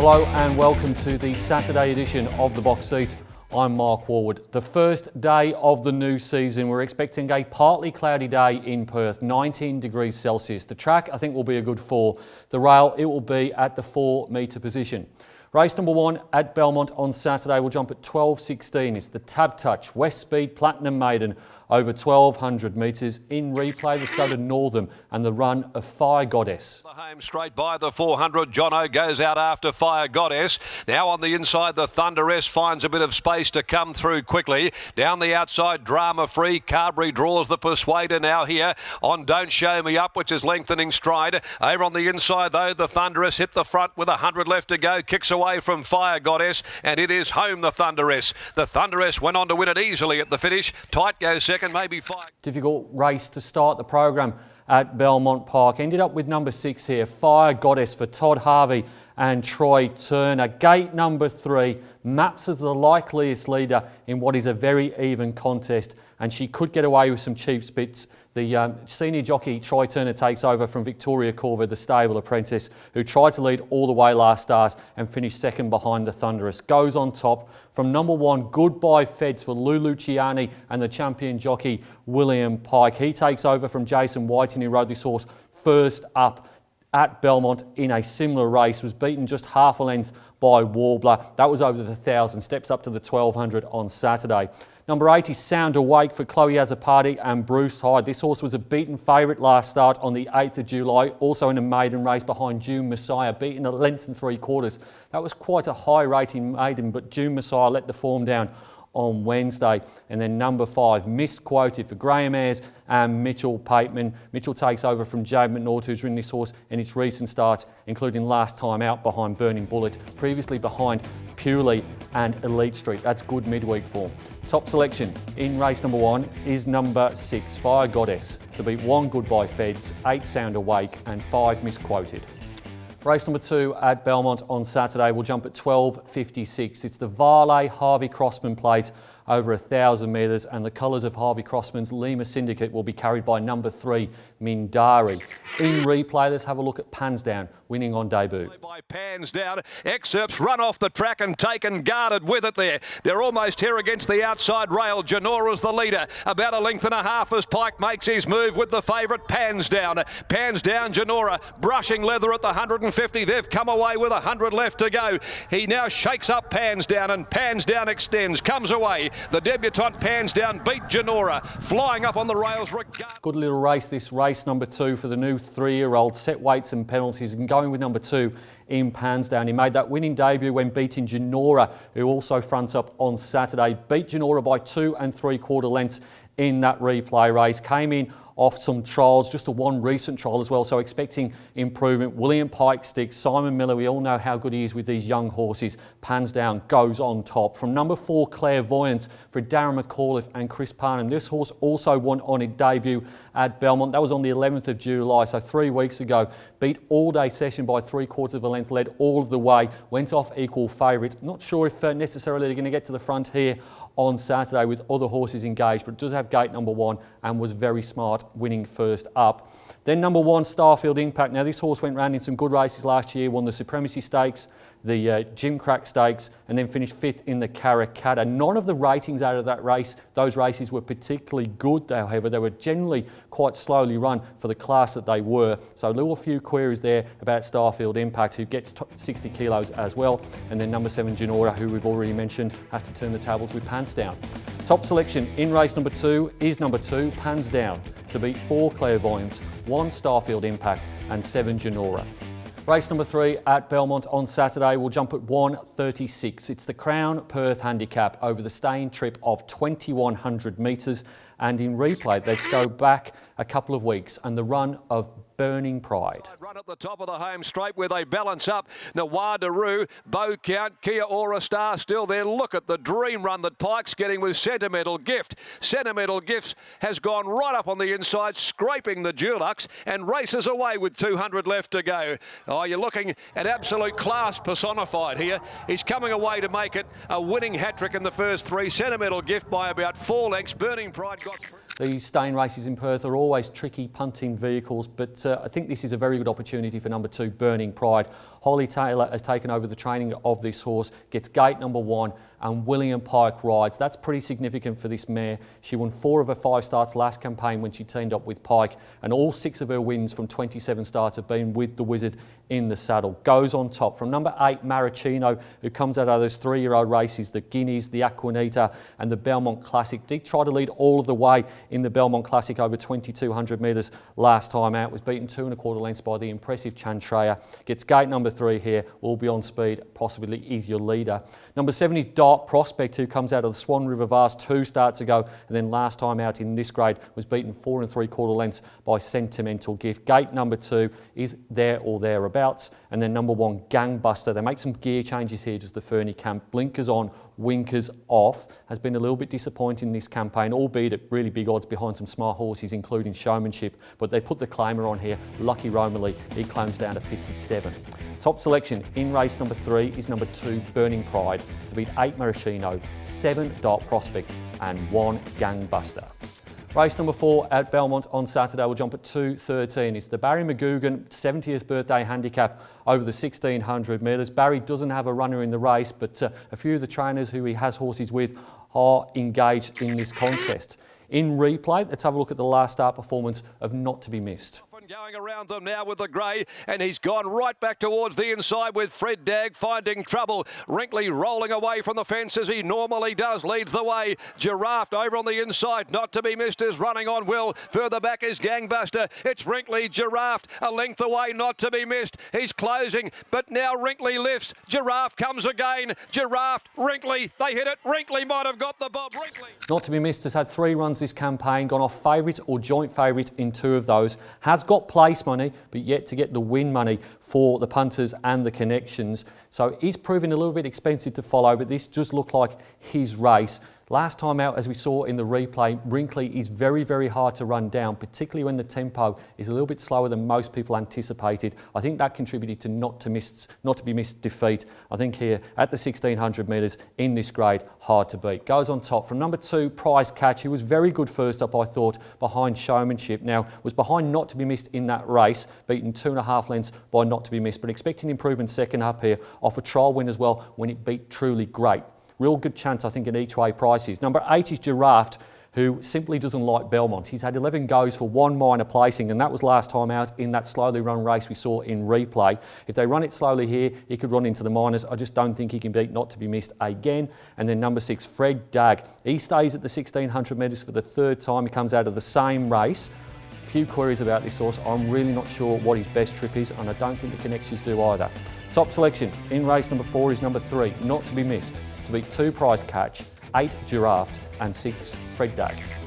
Hello and welcome to the Saturday edition of The Box Seat. I'm Mark Warwood. The first day of the new season, we're expecting a partly cloudy day in Perth, 19 degrees Celsius. The track, I think, will be a good 4. The rail, it will be at the 4 metre position. Race number 1 at Belmont on Saturday will jump at 12:16. It's the Tab Touch West Speed Platinum Maiden over 1,200 metres. In replay, the studded Northern and the run of Fire Goddess. The home straight by the 400. Jono goes out after Fire Goddess. Now on the inside, the Thunderess finds a bit of space to come through quickly. Down the outside, Drama Free. Carberry draws the Persuader now here on Don't Show Me Up, which is lengthening stride. Over on the inside, though, the Thunderess hit the front with 100 left to go. Kicks away from Fire Goddess, and it is home, the Thunderess. The Thunderess went on to win it easily at the finish. Tight goes second, maybe 5. Difficult race to start the program at Belmont Park. Ended up with number 6 here, Fire Goddess for Todd Harvey and Troy Turner. Gate number 3 maps as the likeliest leader in what is a very even contest, and she could get away with some cheap spits. The senior jockey Troy Turner takes over from Victoria Corver, the stable apprentice, who tried to lead all the way last start and finished second behind the Thunderous. Goes on top from number 1, GOODBYEFEDS for Lou Luciani and the champion jockey William Pike. He takes over from Jason Whiting, who rode this horse first up at Belmont in a similar race, was beaten just half a length by Warbler. That was over the 1,000, steps up to the 1,200 on Saturday. Number 8 is Sound Awake for Chloe Azzopardi and Bruce Hyde. This horse was a beaten favourite last start on the 8th of July, also in a maiden race behind June Messiah, beaten a length and 3/4. That was quite a high rating maiden, but June Messiah let the form down on Wednesday. And then number 5, Misquoted for Graham Ayres and Mitchell Pateman. Mitchell takes over from Jade McNaught, who's ridden this horse in its recent starts, including last time out behind Burning Bullet, previously behind Pewley and Elite Street. That's good midweek form. Top selection in race number 1 is number 6, Fire Goddess, to beat 1 GOODBYEFEDS, 8 Sound Awake and 5 Misquoted. Race number 2 at Belmont on Saturday will jump at 12:56. It's the Varley Harvey Crossman plate over 1,000 metres, and the colours of Harvey Crossman's Lima Syndicate will be carried by number 3, Mindari. In replay, let's have a look at Pansdown, winning on debut. By Pansdown, Excerpts run off the track and taken guarded with it there. They're almost here against the outside rail. Janaura's the leader, about a length and a half as Pike makes his move with the favourite Pansdown. Pansdown, Janaura, brushing leather at the 150. They've come away with 100 left to go. He now shakes up Pansdown, and Pansdown extends, comes away. The debutante Pansdown beat Janaura, flying up on the rails. Good little race, this race number 2 for the new 3-year-old. Set weights and penalties, and going with number 2 in Pansdown. He made that winning debut when beating Janaura, who also fronts up on Saturday. Beat Janaura by 2 3/4 lengths in that replay race. Came in off some trials, just a 1 recent trial as well, so expecting improvement. William Pike sticks. Simon Miller, we all know how good he is with these young horses. Pansdown goes on top. From number 4, Clairvoyance for Darren McAuliffe and Chris Parnham. This horse also won on its debut at Belmont. That was on the 11th of July, so 3 weeks ago. Beat All Day Session by 3/4 of a length, led all of the way, went off equal favourite. Not sure if necessarily they're going to get to the front here on Saturday with other horses engaged, but it does have gate number 1 and was very smart, winning first up. Then number 1, Starfield Impact. Now this horse went round in some good races last year, won the Supremacy Stakes, the Jim Crack Stakes, and then finished 5th in the Karrakatta. None of the ratings out of that race, those races were particularly good, however. They were generally quite slowly run for the class that they were. So a little few queries there about Starfield Impact, who gets 60 kilos as well. And then number 7, Janaura, who we've already mentioned, has to turn the tables with Pansdown. Top selection in race number 2 is number 2, Pansdown, to beat 4 Clairvoyance, 1 Starfield Impact and 7 Janaura. Race number 3 at Belmont on Saturday will jump at 1:36. It's the Crown Perth Handicap over the staying trip of 2,100 metres, and in replay let's go back a couple of weeks and the run of Burning Pride. Run at the top of the home straight where they balance up. Nawar Daru, Bow Count, Kia Aura Star still there. Look at the dream run that Pike's getting with Sentimental Gift. Sentimental Gifts has gone right up on the inside, scraping the Dulux, and races away with 200 left to go. Oh, you're looking at absolute class personified here. He's coming away to make it a winning hat-trick in the first 3. Sentimental Gift by about 4 lengths. Burning Pride got through. These staying races in Perth are always tricky punting vehicles, but I think this is a very good opportunity for number 2, Burning Pride. Holly Taylor has taken over the training of this horse, gets gate number 1, and William Pike rides. That's pretty significant for this mare. She won 4 of her 5 starts last campaign when she teamed up with Pike, and all 6 of her wins from 27 starts have been with the Wizard in the saddle. Goes on top from number 8, Maraschino, who comes out of those 3-year-old races, the Guineas, the Aquanita and the Belmont Classic. Did try to lead all of the way in the Belmont Classic over 2,200 metres last time out. Was beaten 2 1/4 lengths by the impressive Chantrea. Gets gate number 3 here, will be on speed, possibly is your leader. Number 7 is Dart Prospect, who comes out of the Swan River Vast 2 starts ago, and then last time out in this grade was beaten 4 3/4 lengths by Sentimental Gift. Gate number 2 is there or thereabouts, and then number 1, Gangbuster. They make some gear changes here, just the Fernie camp. Blinkers on, winkers off. Has been a little bit disappointing this campaign, albeit at really big odds behind some smart horses, including Showmanship, but they put the claimer on here, Lucky Romalee. He claims down to 57. Top selection in race number 3 is number 2, Burning Pride, to beat 8 Maraschino, 7 Dart Prospect and 1 Gangbuster. Race number 4 at Belmont on Saturday will jump at 2:13. It's the Barry McGugan 70th birthday handicap over the 1,600 metres. Barry doesn't have a runner in the race, but a few of the trainers who he has horses with are engaged in this contest. In replay, let's have a look at the last start performance of Not to be Missed. Going around them now with the grey, and he's gone right back towards the inside with Fred Dagg finding trouble. Wrinkley rolling away from the fence as he normally does, leads the way. Giraft over on the inside, Not to be Missed is running on well. Further back is Gangbuster. It's Wrinkley, Giraft a length away, Not to be Missed. He's closing, but now Wrinkley lifts. Giraft comes again. Giraft, Wrinkley, they hit it. Wrinkley might have got the bob. Wrinkley. Not to be Missed has had 3 runs this campaign, gone off favourite or joint favourite in 2 of those. Has got place money, but yet to get the win money for the punters and the connections. So he's proving a little bit expensive to follow, but this just looked like his race. Last time out, as we saw in the replay, Wrinkley is very, very hard to run down, particularly when the tempo is a little bit slower than most people anticipated. I think that contributed to Not to be Missed defeat. I think here at the 1,600 metres in this grade, hard to beat. Goes on top from number 2, Prize Catch, who was very good first up, I thought, behind Showmanship. Now, was behind Not to be Missed in that race, beaten 2.5 lengths by Not to be Missed, but expecting improvement second up here, off a trial win as well when it beat Truly Great. Real good chance, I think, in each way prices. Number 8 is Giraft, who simply doesn't like Belmont. He's had 11 goes for 1 minor placing, and that was last time out in that slowly run race we saw in replay. If they run it slowly here, he could run into the minors. I just don't think he can beat Not to be Missed again. And then number 6, Fred Dagg. He stays at the 1,600 metres for the 3rd time. He comes out of the same race. Few queries about this horse. I'm really not sure what his best trip is, and I don't think the connections do either. Top selection in race number 4 is number 3, Not to be Missed, to beat 2 Prize Catch, 8 Giraft and 6 Fred Dagg.